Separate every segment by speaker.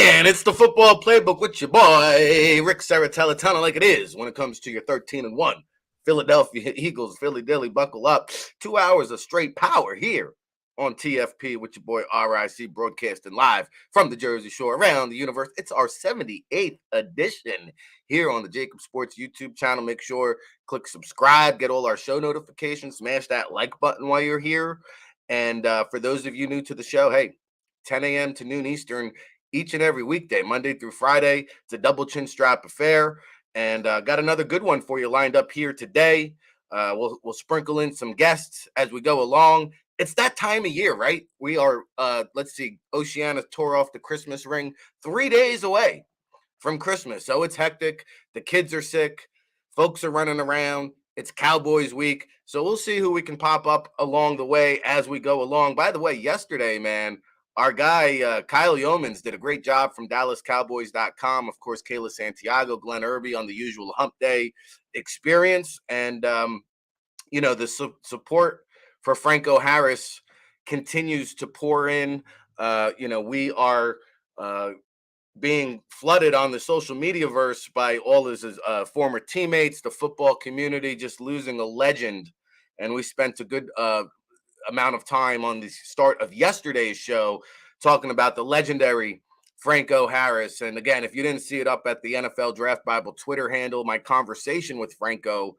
Speaker 1: And it's the Football Playbook with your boy, Ric Serritella, telling it like it is when it comes to your 13-1 Philadelphia Eagles. Philly Dilly, buckle up. 2 hours of straight power here on TFP with your boy RIC, broadcasting live from the Jersey Shore around the universe. It's our 78th edition here on the JAKIB Sports YouTube channel. Make sure click subscribe, get all our show notifications, smash that like button while you're here. And for those of you new to the show, hey, 10 a.m. to noon Eastern each and every weekday, Monday through Friday. It's a double chin strap affair. And got another good one for you lined up here today. We'll sprinkle in some guests as we go along. It's that time of year, right? We are, let's see, Oceana tore off the Christmas ring 3 days away from Christmas. So it's hectic. The kids are sick. Folks are running around. It's Cowboys week. So we'll see who we can pop up along the way as we go along. By the way, yesterday, man, our guy, Kyle Yeomans, did a great job from DallasCowboys.com. Of course, Kayla Santiago, Glenn Irby on the usual hump day experience. And, the support for Franco Harris continues to pour in. We are being flooded on the social media verse by all his former teammates, the football community, just losing a legend. And we spent a good amount of time on the start of yesterday's show talking about the legendary Franco Harris. And again, if you didn't see it up at the NFL Draft Bible Twitter handle, my conversation with Franco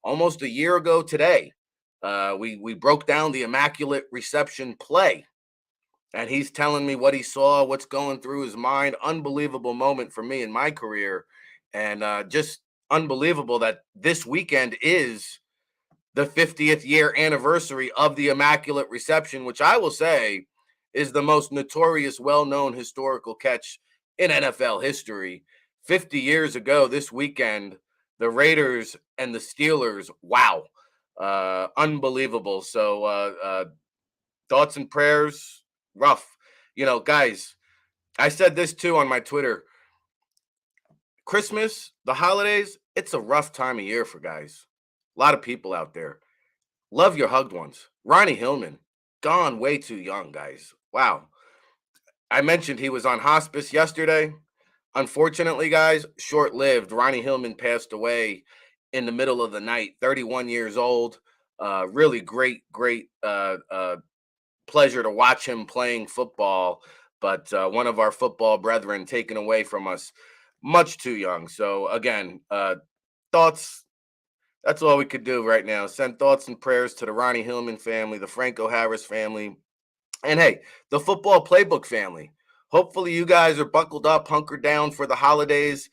Speaker 1: almost a year ago today, we broke down the Immaculate Reception play. And he's telling me what he saw, what's going through his mind. Unbelievable moment for me in my career. And just unbelievable that this weekend is the 50th year anniversary of the Immaculate Reception, which I will say is the most notorious, well-known historical catch in NFL history. 50 years ago this weekend, the Raiders and the Steelers, wow, unbelievable. So thoughts and prayers, rough. Guys, I said this too on my Twitter. Christmas, the holidays, it's a rough time of year for guys. A lot of people out there. Love your hugged ones. Ronnie Hillman, gone way too young, guys. Wow. I mentioned he was on hospice yesterday. Unfortunately, guys, short-lived. Ronnie Hillman passed away in the middle of the night, 31 years old. Really great pleasure to watch him playing football. But one of our football brethren taken away from us much too young. So, again, thoughts. That's all we could do right now. Send thoughts and prayers to the Ronnie Hillman family, the Franco Harris family, and hey, the Football Playbook family. Hopefully you guys are buckled up, hunkered down for the holidays.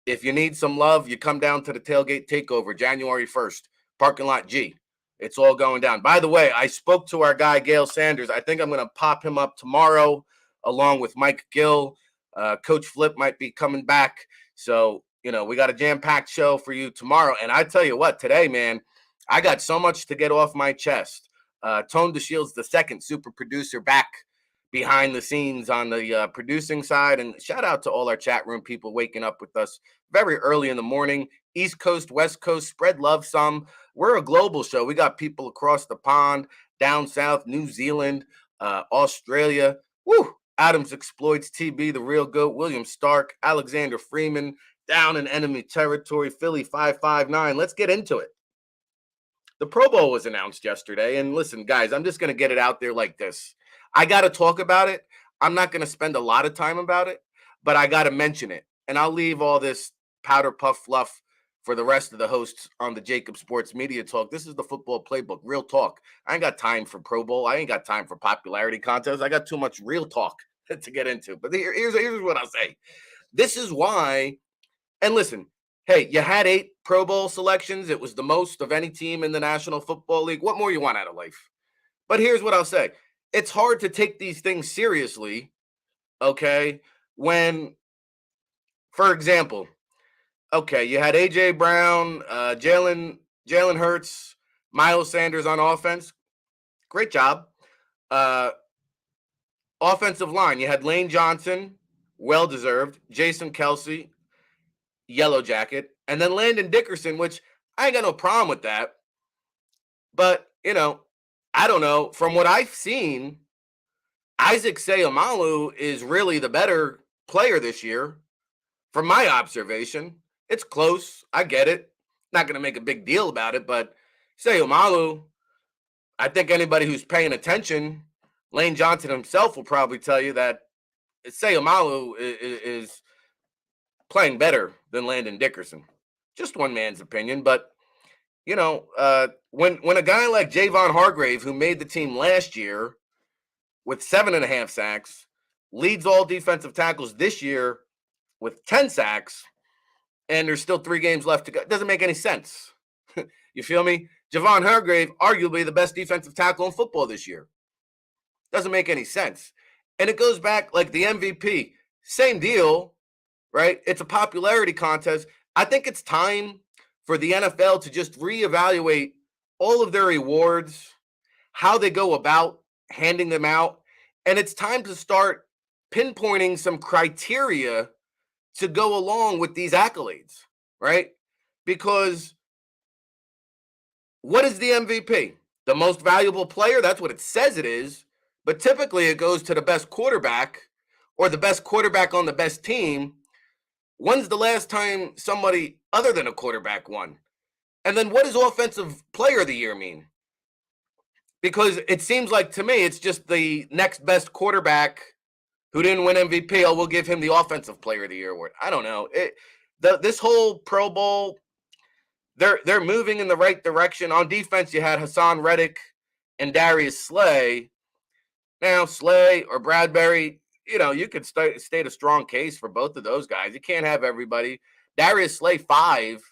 Speaker 1: If you need some love, you come down to the Tailgate Takeover, January 1st, Parking Lot G. It's all going down. By the way, I spoke to our guy, Gail Sanders. I think I'm going to pop him up tomorrow along with Mike Gill. Coach Flip might be coming back. So, we got a jam-packed show for you tomorrow. And I tell you what, today, man, I got so much to get off my chest. Tone DeShields, the second super producer, back behind the scenes on the producing side. And shout out to all our chat room people waking up with us very early in the morning. East Coast, West Coast, spread love some. We're a global show. We got people across the pond, down south, New Zealand, Australia. Woo! Adams Exploits, TB, the real GOAT, William Stark, Alexander Freeman, down in enemy territory, Philly 559. Let's get into it. The Pro Bowl was announced yesterday. And listen, guys, I'm just going to get it out there like this. I got to talk about it. I'm not going to spend a lot of time about it, but I got to mention it. And I'll leave all this powder puff fluff for the rest of the hosts on the JAKIB Sports Media Talk. This is the Football Playbook, real talk. I ain't got time for Pro Bowl. I ain't got time for popularity contests. I got too much real talk to get into. But here's what I'll say. This is why. And listen, hey, you had 8 Pro Bowl selections. It was the most of any team in the National Football League. What more you want out of life? But here's what I'll say. It's hard to take these things seriously, okay, when, for example, okay, you had A.J. Brown, Jalen Hurts, Miles Sanders on offense. Great job. Offensive line, you had Lane Johnson, well-deserved, Jason Kelsey, Yellow Jacket, and then Landon Dickerson, which I ain't got no problem with that. But, I don't know. From what I've seen, Isaac Seumalo is really the better player this year, from my observation. It's close. I get it. Not going to make a big deal about it, but Seumalo, I think anybody who's paying attention, Lane Johnson himself will probably tell you that Seumalo is playing better than Landon Dickerson. Just one man's opinion, but when a guy like Javon Hargrave, who made the team last year with 7.5 sacks, leads all defensive tackles this year with 10 sacks, and there's still 3 games left to go, it doesn't make any sense. You feel me? Javon Hargrave, arguably the best defensive tackle in football this year. Doesn't make any sense. And it goes back like the MVP. Same deal, right? It's a popularity contest. I think it's time for the NFL to just reevaluate all of their awards, how they go about handing them out. And it's time to start pinpointing some criteria to go along with these accolades, right? Because what is the MVP? The most valuable player? That's what it says it is. But typically it goes to the best quarterback or the best quarterback on the best team. When's the last time somebody other than a quarterback won? And then what does offensive player of the year mean? Because it seems like to me it's just the next best quarterback who didn't win MVP. Oh, we'll give him the offensive player of the year award. I don't know. This whole Pro Bowl, they're moving in the right direction. On defense, you had Hassan Reddick and Darius Slay. Now, Slay or Bradbury, you could state a strong case for both of those guys. You can't have everybody. Darius Slay, 5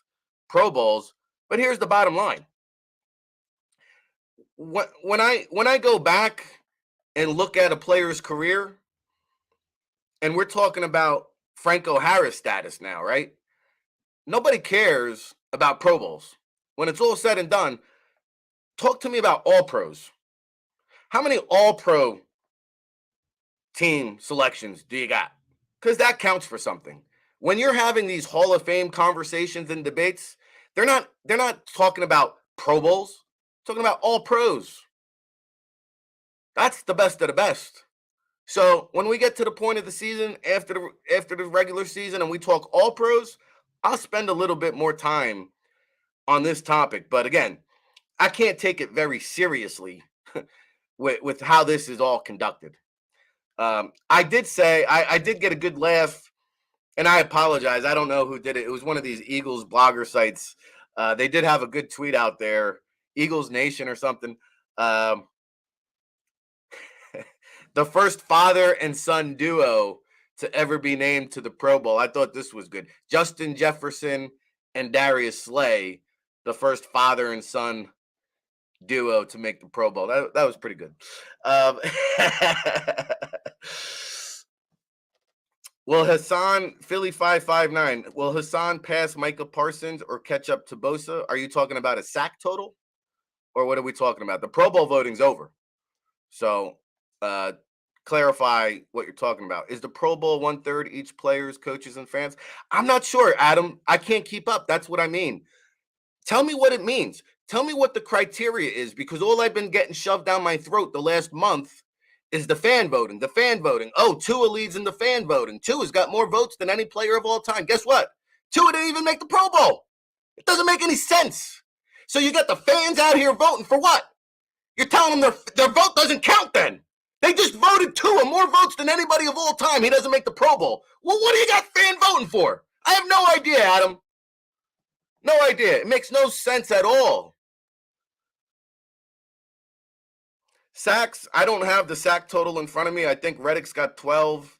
Speaker 1: Pro Bowls. But here's the bottom line. When I go back and look at a player's career, and we're talking about Franco Harris status now, right? Nobody cares about Pro Bowls. When it's all said and done, talk to me about AllPros. How many All-Pro team selections do you got? Because that counts for something. When you're having these Hall of Fame conversations and debates, they're not talking about Pro Bowls, they're talking about All-Pros. That's the best of the best. So when we get to the point of the season, after the regular season, and we talk All-Pros, I'll spend a little bit more time on this topic. But again, I can't take it very seriously with how this is all conducted. I did say I did get a good laugh, and I apologize. I don't know who did it. It was one of these Eagles blogger sites. They did have a good tweet out there, Eagles Nation or something. The first father and son duo to ever be named to the Pro Bowl. I thought this was good. Justin Jefferson and Darius Slay, the first father and son duo to make the Pro Bowl. That was pretty good. Will Hassan, Philly 559, will Hassan pass Micah Parsons or catch up to Bosa? Are you talking about a sack total? Or what are we talking about? The Pro Bowl voting's over. So clarify what you're talking about. Is the Pro Bowl 1/3 each players, coaches, and fans? I'm not sure, Adam. I can't keep up. That's what I mean. Tell me what it means. Tell me what the criteria is, because all I've been getting shoved down my throat the last month is the fan voting. The fan voting. Oh, Tua leads in the fan voting. Tua's got more votes than any player of all time. Guess what? Tua didn't even make the Pro Bowl. It doesn't make any sense. So you got the fans out here voting for what? You're telling them their vote doesn't count then. They just voted Tua, more votes than anybody of all time. He doesn't make the Pro Bowl. Well, what do you got fan voting for? I have no idea, Adam. No idea. It makes no sense at all. Sacks, I don't have the sack total in front of me. I think Reddick's got 12.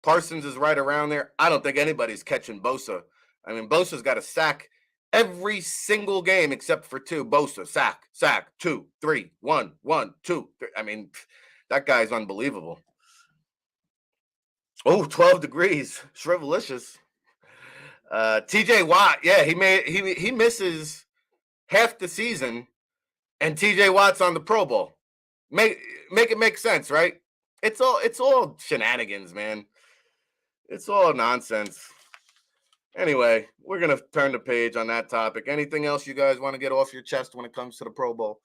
Speaker 1: Parsons is right around there. I don't think anybody's catching Bosa. I mean, Bosa's got a sack every single game except for 2. Bosa, sack, 2, 3, 1, 1, 2, 3. I mean, that guy's unbelievable. Oh, 12 degrees. Shrivelicious. TJ Watt, yeah, he misses half the season, and TJ Watt's on the Pro Bowl. Make it make sense, right? It's all shenanigans, man. It's all nonsense. Anyway, we're gonna turn the page on that topic. Anything else you guys want to get off your chest when it comes to the Pro Bowl?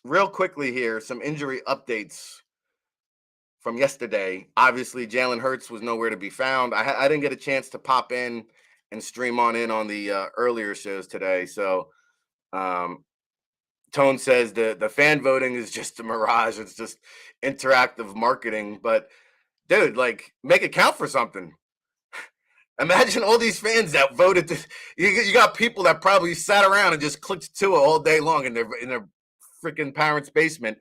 Speaker 1: Real quickly here, some injury updates from yesterday. Obviously, Jalen Hurts was nowhere to be found. I didn't get a chance to pop in and stream on the earlier shows today. So Tone says the fan voting is just a mirage. It's just interactive marketing. But dude, like, make it count for something. Imagine all these fans that voted. You got people that probably sat around and just clicked to it all day long in their freaking parents' basement.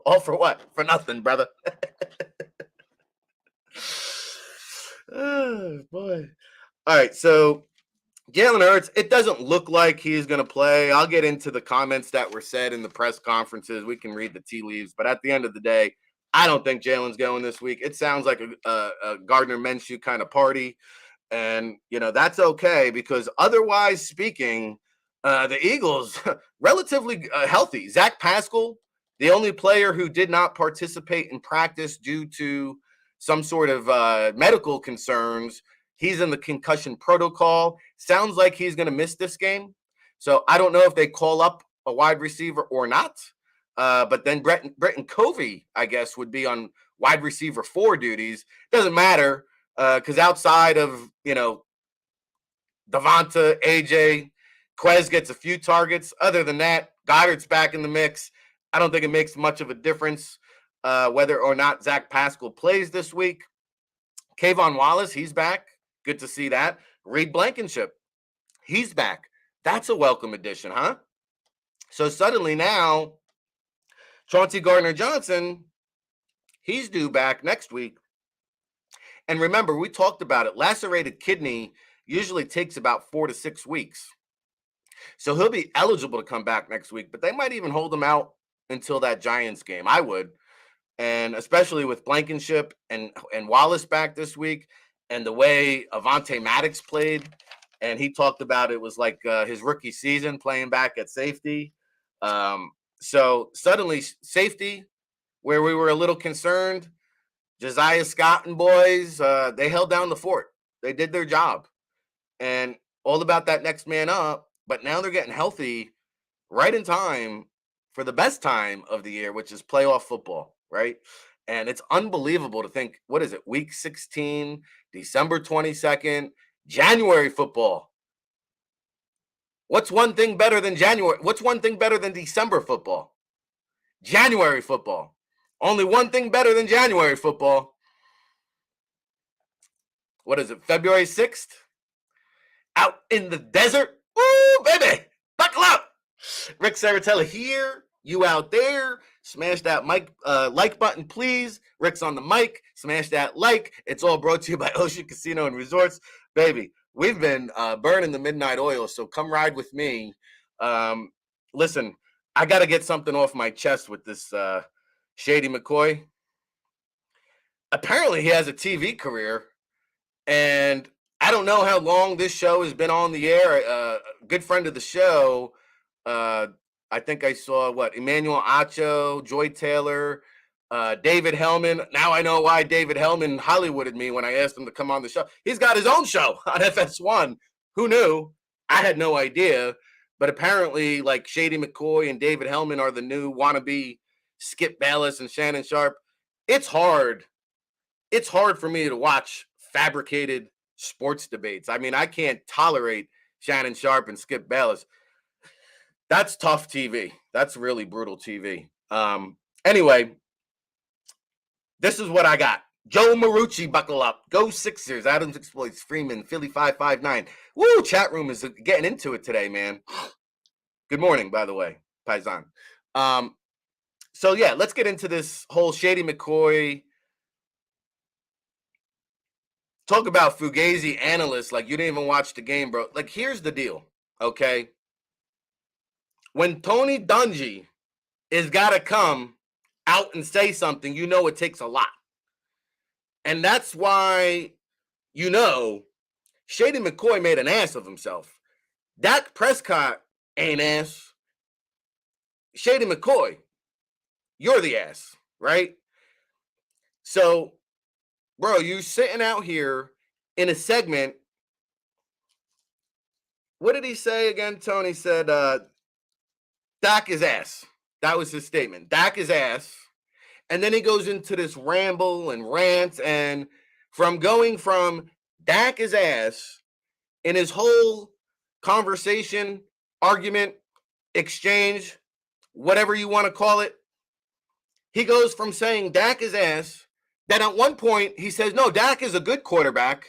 Speaker 1: All for what? For nothing, brother. Oh, boy. All right, so Jalen Hurts, it doesn't look like he's going to play. I'll get into the comments that were said in the press conferences. We can read the tea leaves. But at the end of the day, I don't think Jalen's going this week. It sounds like a Gardner Minshew kind of party. And, that's okay because otherwise speaking, the Eagles, relatively healthy. Zach Pascal, the only player who did not participate in practice due to some sort of medical concerns. He's in the concussion protocol. Sounds like he's going to miss this game. So I don't know if they call up a wide receiver or not. But then Britton Covey, I guess, would be on wide receiver 4 duties. Doesn't matter because outside of, Devonta, AJ, Quez gets a few targets. Other than that, Goddard's back in the mix. I don't think it makes much of a difference whether or not Zach Pascal plays this week. Kayvon Wallace, he's back. Good to see that. Reed Blankenship, he's back. That's a welcome addition, huh? So suddenly now, Chauncey Gardner-Johnson, he's due back next week. And remember, we talked about it. Lacerated kidney usually takes about 4 to 6 weeks. So he'll be eligible to come back next week, but they might even hold him out until that Giants game. I would. And especially with Blankenship and Wallace back this week and the way Avonte Maddox played, and he talked about it was like his rookie season playing back at safety. So suddenly safety, where we were a little concerned, Josiah Scott and boys, they held down the fort. They did their job. And all about that next man up, but now they're getting healthy right in time for the best time of the year, which is playoff football, right? And it's unbelievable to think, what is it, week 16, December 22nd, January football. What's one thing better than January? What's one thing better than December football? January football. Only one thing better than January football. What is it, February 6th? Out in the desert. Woo, baby. Buckle up. Ric Serritella here. You out there. Smash that like button, please. Rick's on the mic. Smash that like. It's all brought to you by Ocean Casino and Resorts. Baby, we've been burning the midnight oil, so come ride with me. Listen, I got to get something off my chest with this Shady McCoy. Apparently, he has a TV career, and I don't know how long this show has been on the air. A good friend of the show, I think I saw, Emmanuel Acho, Joy Taylor, David Hellman. Now I know why David Hellman Hollywooded me when I asked him to come on the show. He's got his own show on FS1. Who knew? I had no idea. But apparently, like, Shady McCoy and David Hellman are the new wannabe Skip Bayless and Shannon Sharp. It's hard. It's hard for me to watch fabricated sports debates. I mean, I can't tolerate Shannon Sharp and Skip Bayless. That's tough TV. That's really brutal TV. Anyway, this is what I got. Joe Marucci, buckle up. Go Sixers. Adams exploits Freeman. Philly 559. Woo, chat room is getting into it today, man. Good morning, by the way, Paisan. So, yeah, let's get into this whole Shady McCoy. Talk about Fugazi analysts like you didn't even watch the game, bro. Like, here's the deal, okay? When Tony Dungy is got to come out and say something, you know it takes a lot. And that's why, Shady McCoy made an ass of himself. Dak Prescott ain't ass. Shady McCoy, you're the ass, right? So, bro, you sitting out here in a segment. What did he say again? Tony said, Dak is ass. That was his statement. Dak is ass. And then he goes into this ramble and rant, and from going from Dak is ass in his whole conversation, argument, exchange, whatever you want to call it, he goes from saying Dak is ass, then at one point he says, no, Dak is a good quarterback.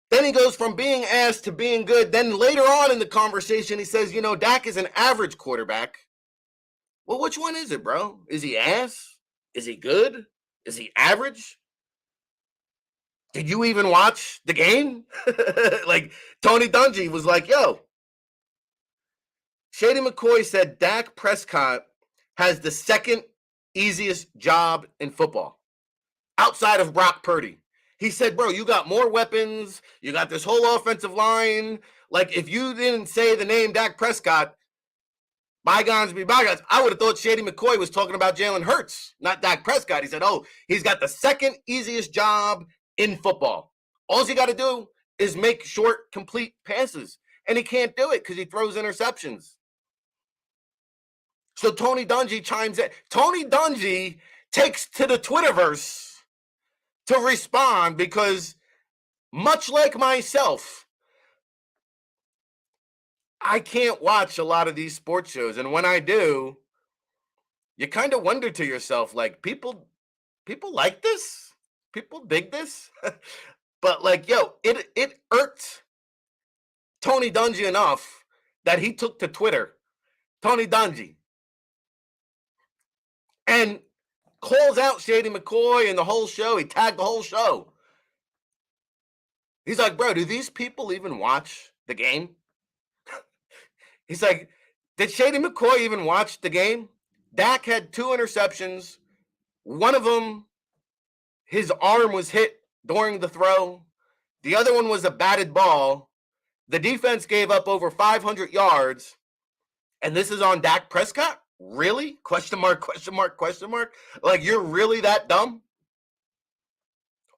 Speaker 1: Then he goes from being ass to being good. Then later on in the conversation, he says, Dak is an average quarterback. Well, which one is it, bro? Is he ass? Is he good? Is he average? Did you even watch the game? Like, Tony Dungy was like, yo. Shady McCoy said Dak Prescott has the second easiest job in football outside of Brock Purdy. He said, bro, you got more weapons. You got this whole offensive line. Like, if you didn't say the name Dak Prescott, bygones be bygones. I would have thought Shady McCoy was talking about Jalen Hurts, not Dak Prescott. He said, oh, he's got the second easiest job in football. All he got to do is make short, complete passes. And he can't do it because he throws interceptions. So Tony Dungy chimes in. Tony Dungy takes to the Twitterverse to respond because, much like myself, I can't watch a lot of these sports shows. And when I do, you kind of wonder to yourself, like, people like this? People dig this? But, like, yo, it irked Tony Dungy enough that he took to Twitter, Tony Dungy, and calls out Shady McCoy and the whole show. He tagged the whole show. He's like, bro, do these people even watch the game? He's like, did Shady McCoy even watch the game? Dak had 2 interceptions. One of them, his arm was hit during the throw. The other one was a batted ball. The defense gave up over 500 yards. And this is on Dak Prescott? Really? Question mark, question mark, question mark. Like, you're really that dumb?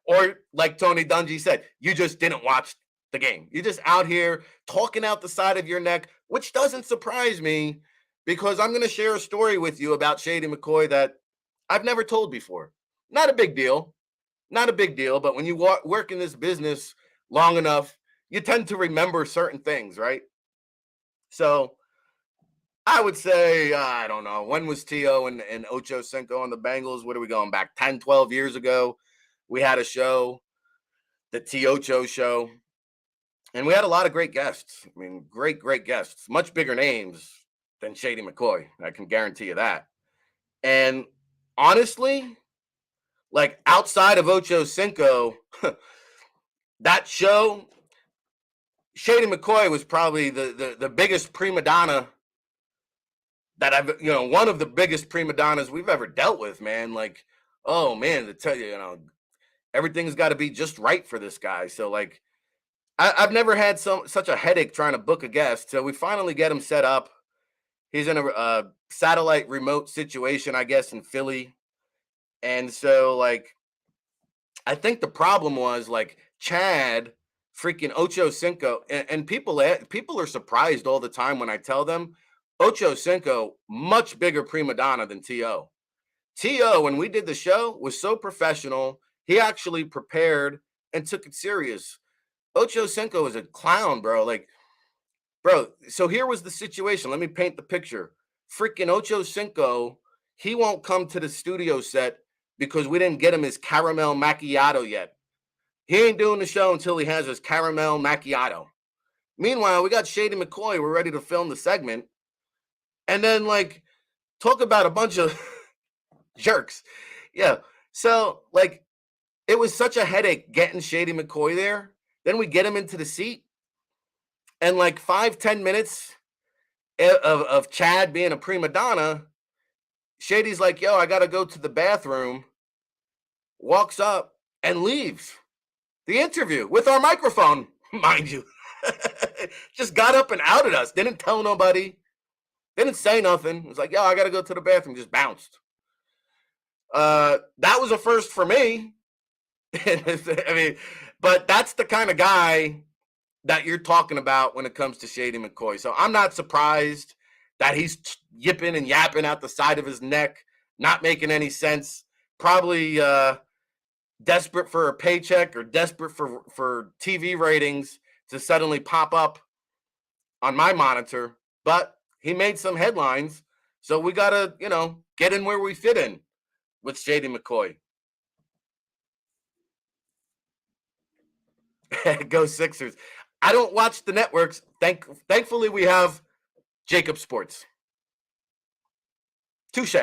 Speaker 1: Or like Tony Dungy said, you just didn't watch the game. You're just out here talking out the side of your neck, which doesn't surprise me because I'm going to share a story with you about Shady McCoy that I've never told before. Not a big deal. Not a big deal. But when you work in this business long enough, you tend to remember certain things, right? So I would say, I don't know, when was T.O. and Ochocinco on the Bengals? What are we going back? 10, 12 years ago, we had a show, the T-Ocho show, and we had a lot of great guests. I mean, great guests, much bigger names than Shady McCoy. I can guarantee you that. And honestly, like, outside of Ochocinco, that show, Shady McCoy was probably the biggest prima donna that I've, one of the biggest prima donnas we've ever dealt with, man. Like, oh man, to tell you, everything's got to be just right for this guy. So, like, I've never had such a headache trying to book a guest. So we finally get him set up. He's in a satellite remote situation, I guess, in Philly. And so, like, I think the problem was, like, Chad, freaking Ochocinco, and people are surprised all the time when I tell them, Ochocinco, much bigger prima donna than T.O. T.O., when we did the show, was so professional. He actually prepared and took it serious. Ochocinco is a clown, bro. Like, bro, so here was the situation. Let me paint the picture. Freaking Ochocinco, he won't come to the studio set because we didn't get him his caramel macchiato yet. He ain't doing the show until he has his caramel macchiato. Meanwhile, we got Shady McCoy. We're ready to film the segment. And then, like, talk about a bunch of jerks. Yeah. So, like, it was such a headache getting Shady McCoy there. Then we get him into the seat. And, like, 5-10 minutes of Chad being a prima donna, Shady's like, yo, I got to go to the bathroom. Walks up and leaves the interview with our microphone, mind you. Just got up and outed us. Didn't tell nobody. Didn't say nothing. It was like, yo, I got to go to the bathroom. Just bounced. That was a first for me. I mean, but that's the kind of guy that you're talking about when it comes to Shady McCoy. So I'm not surprised that he's yipping and yapping out the side of his neck. not making any sense. Probably desperate for a paycheck or desperate for TV ratings to suddenly pop up on my monitor. But he made some headlines, so we gotta, get in where we fit in with Shady McCoy. Go Sixers. I don't watch the networks. Thankfully, we have JAKIB Sports. Touche.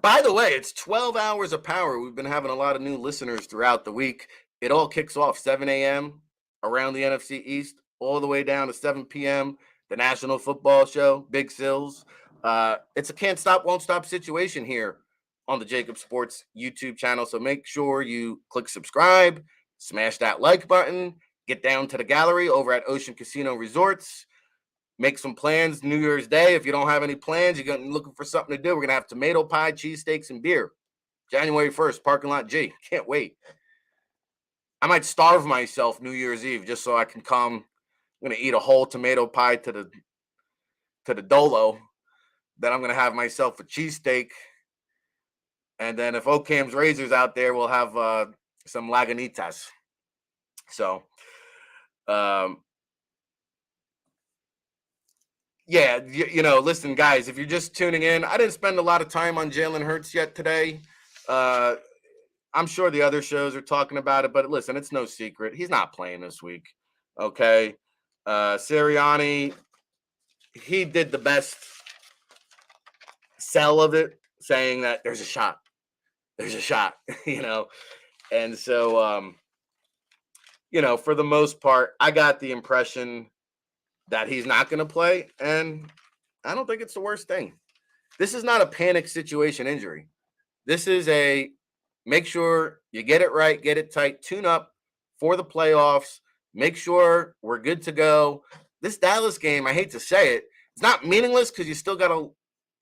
Speaker 1: By the way, it's 12 hours of power. We've been having a lot of new listeners throughout the week. It all kicks off 7 a.m. around the NFC East, all the way down to 7 p.m. The National Football Show, Big Sills. It's a can't stop, won't stop situation here on the JAKIB Sports YouTube channel. So make sure you click subscribe, smash that like button, get down to the gallery over at Ocean Casino Resorts. Make some plans New Year's Day. If you don't have any plans, you're looking for something to do, we're going to have tomato pie, cheesesteaks, and beer. January 1st, parking lot G. Can't wait. I might starve myself New Year's Eve just so I can come. I'm going to eat a whole tomato pie to the Dolo. Then I'm going to have myself a cheesesteak. And then if Ocam's Razors out there, we'll have some Lagunitas. So, yeah, listen, guys, if you're just tuning in, I didn't spend a lot of time on Jalen Hurts yet today. I'm sure the other shows are talking about it, but listen, it's no secret. He's not playing this week, okay? Sirianni, he did the best sell of it, saying that there's a shot. There's a shot, And so, for the most part, I got the impression that he's not going to play, and I don't think it's the worst thing. This is not a panic situation injury. This is a make sure you get it right, get it tight, tune up for the playoffs, make sure we're good to go. This Dallas game, I hate to say it, it's not meaningless because you still got to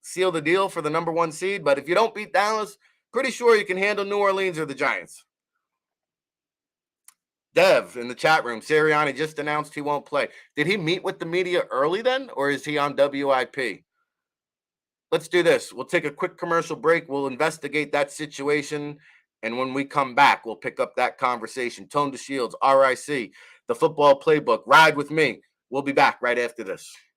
Speaker 1: seal the deal for the number 1 seed, but if you don't beat Dallas, pretty sure you can handle New Orleans or the Giants. Dev in the chat room, Sirianni just announced he won't play. Did he meet with the media early then, or is he on WIP? Let's do this. We'll take a quick commercial break. We'll investigate that situation, and when we come back, we'll pick up that conversation. Tone to Shields, RIC, the Football Playbook. Ride with me. We'll be back right after this.